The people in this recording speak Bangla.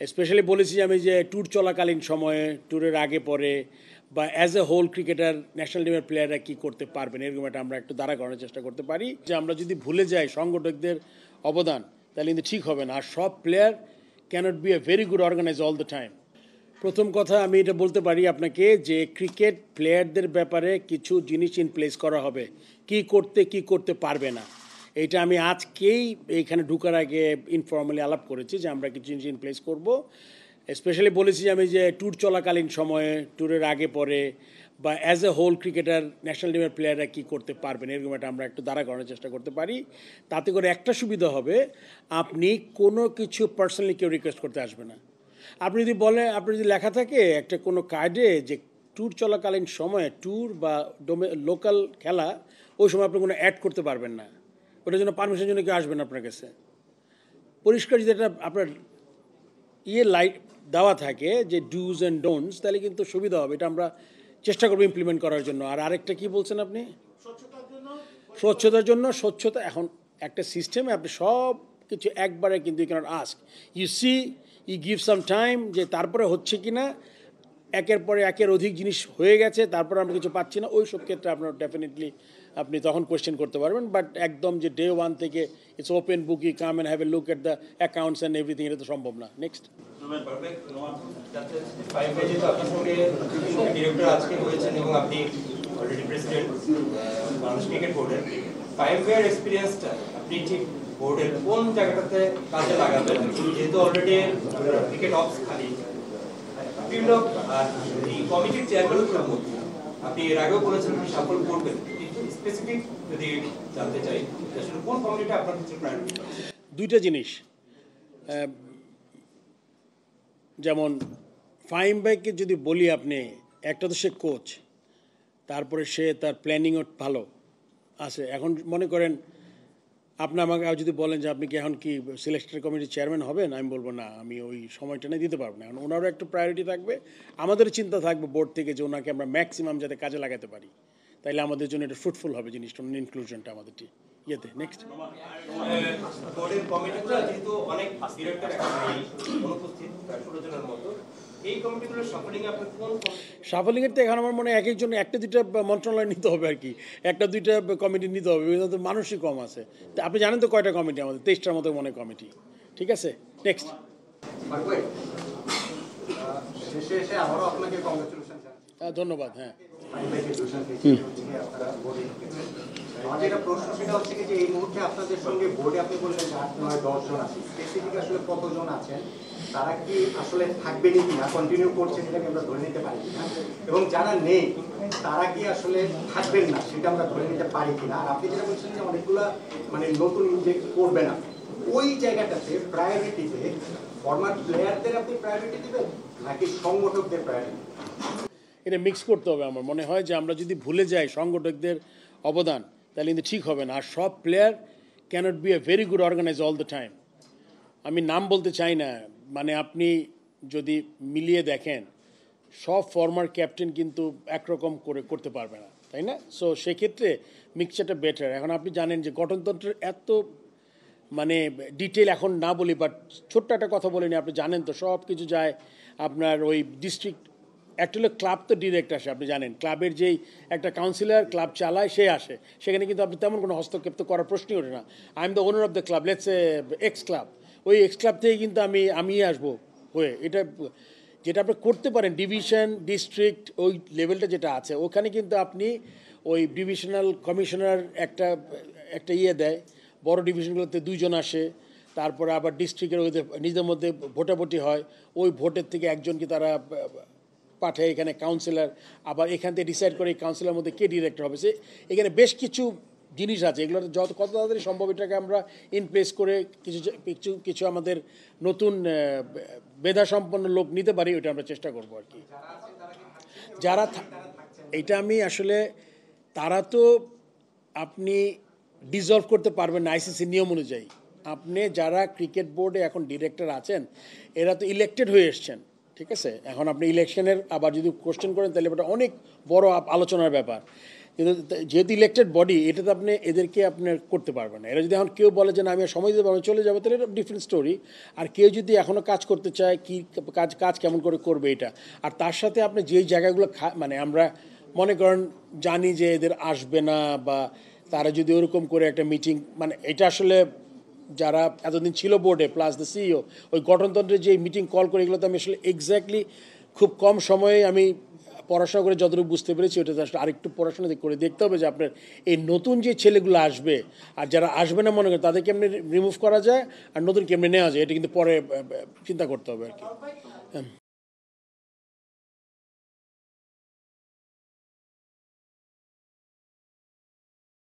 স্পেশালি বলেছি আমি যে ট্যুর চলাকালীন সময়ে, ট্যুরের আগে পরে, বা as a whole cricketer national টিমের প্লেয়াররা কী করতে পারবেন, এরকম একটা আমরা একটু দাঁড়া করানোর চেষ্টা করতে পারি। যে আমরা যদি ভুলে যাই সংগঠকদের অবদান, তাহলে কিন্তু ঠিক হবে না। আর সব player cannot be a very good organise all the time. প্রথম কথা আমি এটা বলতে পারি আপনাকে যে ক্রিকেট প্লেয়ারদের ব্যাপারে কিছু জিনিস ইন প্লেস করা হবে, কি করতে পারবে না। এইটা আমি আজকেই এইখানে ঢুকার আগে ইনফর্মালি আলাপ করেছি যে আমরা কিছু জিনিস ইন প্লেস করবো। স্পেশালি বলেছি আমি যে ট্যুর চলাকালীন সময়ে, ট্যুরের আগে পরে, বা as a whole cricketer national টিমের প্লেয়াররা কী করতে পারবেন, এরকম একটা আমরা একটু দাঁড়া করানোর চেষ্টা করতে পারি। তাতে করে একটা সুবিধা হবে, আপনি কোনো কিছু পার্সোনালি কেউ রিকোয়েস্ট করতে আসবে না। আপনি যদি বলেন, আপনি যদি লেখা থাকে একটা কোনো কার্ডে যে ট্যুর চলাকালীন সময়ে ট্যুর বা লোকাল খেলা, ওই সময় আপনি কোনো অ্যাড করতে পারবেন না। ওটার জন্য পারমিশনের জন্য কেউ আসবেন আপনার কাছে। পরিষ্কার যদি এটা আপনার লাইট দেওয়া থাকে যে ডুজ অ্যান্ড ডোন্টস, তাহলে কিন্তু সুবিধা হবে। এটা আমরা চেষ্টা করবো ইমপ্লিমেন্ট করার জন্য। আর আরেকটা কি বলছেন আপনি? স্বচ্ছতার জন্য। স্বচ্ছতা এখন একটা সিস্টেমে আপনি সব কিছু একবারে কিন্তু you cannot ask, you give some time, যে তারপরে হচ্ছে কি না, একের পরে একের অধিক জিনিস হয়ে গেছে, তারপরে আমরা কিছু পাচ্ছি না, ওই সব ক্ষেত্রে আপনার ডেফিনেটলি আপনি তখন কোয়েশ্চেন করতে পারবেন। বাট একদম যে ডে ওয়ান থেকে it's open book, you come and have a look at the accounts and everything, এটা তো সম্ভব না। নেক্সট। বোর্ডের কোন জায়গাটাতে কাজে লাগাবেন, যেহেতু অলরেডি ক্রিকেট অপস খালি বিভিন্ন এই কমিটির চেয়ারম্যানগুলোর মধ্যে আপনি এর আগেও বলেছেন আপনি সাফল্য করবেন, কিন্তু স্পেসিফিক যদি জানতে চাই আসলে কোন কমিটিটা আপনার কাছে প্রায়োরিটি? দুইটা জিনিস, যেমন ফাহিম ভাইকে যদি বলি, আপনি একটা তো সে কোচ, তারপরে সে তার প্ল্যানিংও ভালো আছে। এখন মনে করেন আপনি আমাকে যদি বলেন যে আপনি কি এখন কি সিলেকশন কমিটির চেয়ারম্যান হবেন, আমি বলবো না, আমি ওই সময়টা নিয়ে দিতে পারবো না। এখন ওনারও একটু প্রায়োরিটি থাকবে, আমাদের চিন্তা থাকবে বোর্ড থেকে যে ওনাকে আমরা ম্যাক্সিমাম যাতে কাজে লাগাতে পারি, তাইলে আমাদের জন্য এটা ফ্রুটফুল হবে জিনিসটা, ইনক্লুশনটা আমাদের ইয়েতে। নেক্সট। বোর্ডের কমিটিগুলো যেহেতু অনেক ডিরেক্টর অনুপস্থিত ১৬ জনের মতো, এই কমিটিগুলোর সাফলিংয়ে আপনি কোন সাফলিংয়ের তো এখন আমার মনে হয় এক একজন একটা দুইটা মন্ত্রণালয় নিতে হবে আর কি, একটা দুইটা কমিটি নিতে হবে, মানুষই কম আছে। তা আপনি জানেন তো কয়টা কমিটি আমাদের? 23টার মতো মনে কমিটি। ঠিক আছে, নেক্সট। ধন্যবাদ। হ্যাঁ, আমাদের একটা প্রশ্ন, সেটা হচ্ছে যে এই মুহূর্তে আপনাদের সঙ্গে বোর্ডে আপনি বললেন 8, 9, 10 জন আছে, স্পেসিফিক আসলে কতজন আছেন, তারা কি আসলে থাকবেনই কিনা, কন্টিনিউ করছেন এটাকে আমরা ধরে নিতে পারি কিনা, এবং যারা নেই তারা কি আসলে থাকবেন না সেটা আমরা ধরে নিতে পারি কিনা। আর আপনি যেটা বলছেন যে অনেকগুলা মানে নতুন ইনজেক্ট করবে না, ওই জায়গাটাতে প্রায়োরিটিতে ফরমার প্লেয়ারদের আপনি প্রায়োরিটি দিবেন নাকি সংগঠকদের প্রায়োরিটি? এটা মিক্স করতে হবে। আমার মনে হয় যে আমরা যদি ভুলে যাই সংগঠকদের অবদান, তাহলে কিন্তু ঠিক হবে না। আর সব player cannot be a very good organise all the time. আমি নাম বলতে চাই না, মানে আপনি যদি মিলিয়ে দেখেন সব ফর্মার ক্যাপ্টেন কিন্তু একরকম করে করতে পারবে না, তাই না? সো সেক্ষেত্রে মিক্সচারটা বেটার। এখন আপনি জানেন যে গঠনতন্ত্রের এত মানে ডিটেল এখন না বলি, বাট ছোট্ট একটা কথা বলে নি, আপনি জানেন তো সব কিছু যায় আপনার ওই ডিস্ট্রিক্ট, অ্যাকচুয়ালি ক্লাব তো ডিরেক্ট আসে, আপনি জানেন ক্লাবের যেই একটা কাউন্সিলর ক্লাব চালায় সে আসে, সেখানে কিন্তু আপনি তেমন কোনো হস্তক্ষেপ তো করার প্রশ্নই ওঠে না। I am the owner of the club, let's x club, ওই এক্স ক্লাব থেকে কিন্তু আমি আসবো হয়ে, এটা যেটা আপনি করতে পারেন ডিভিশন ডিস্ট্রিক্ট ওই লেভেলটা যেটা আছে, ওখানে কিন্তু আপনি ওই ডিভিশনাল কমিশনার একটা একটা দেয়, বড় ডিভিশনগুলোতে 2 জন আসে, তারপরে আবার ডিস্ট্রিক্টের ওদের নিজেদের মধ্যে ভোটাভুটি হয়, ওই ভোটের থেকে একজনকে তারা পাঠায় এখানে কাউন্সিলর, আবার এখান থেকে ডিসাইড করে এই কাউন্সিলরের মধ্যে কে ডিরেক্টর হবে। সে এখানে বেশ কিছু জিনিস আছে, এগুলো কত তাড়াতাড়ি সম্ভব এটাকে আমরা ইন প্লেস করে কিছু কিছু কিছু আমাদের নতুন মেধাসম্পন্ন লোক নিতে পারি, ওইটা আমরা চেষ্টা করবো আর কি। যারা এটা আমি আসলে, তারা তো আপনি ডিসলভ করতে পারবেন না আইসিসি নিয়ম অনুযায়ী। আপনি যারা ক্রিকেট বোর্ডে এখন ডিরেক্টর আছেন, এরা তো ইলেক্টেড হয়ে এসছেন, ঠিক আছে? এখন আপনি ইলেকশনের আবার যদি কোশ্চেন করেন তাহলে ওটা অনেক বড় আলোচনার ব্যাপার। কিন্তু যেহেতু ইলেক্টেড বডি এটাতে আপনি এদেরকে আপনার করতে পারবেন না। এরা যদি এখন কেউ বলে যে না আমি আর সময় দিতে পারবো চলে যাবো, তাহলে এটা ডিফারেন্ট স্টোরি। আর কেউ যদি এখনও কাজ করতে চায়, কি কাজ কেমন করে করবে এটা। আর তার সাথে আপনি যেই জায়গাগুলো মানে আমরা মনে করেন জানি যে এদের আসবে না, বা তারা যদি ওরকম করে একটা মিটিং, মানে এটা আসলে যারা এতদিন ছিল বোর্ডে প্লাস দ্য সিইও, ওই গঠনতন্ত্রের যে মিটিং কল করে, এগুলো তো আমি আসলে এক্স্যাক্টলি খুব কম সময়ে আমি পড়াশোনা করে যতটুকু বুঝতে পেরেছি, ওটা আসলে আরেকটু পড়াশোনা করে দেখতে হবে যে আপনার এই নতুন যে ছেলেগুলো আসবে আর যারা আসবে না মনে করেন তাদেরকে এমনি রিমুভ করা যায় আর নতুন কেমনি নেওয়া যায়, এটা কিন্তু পরে চিন্তা করতে হবে আর কি।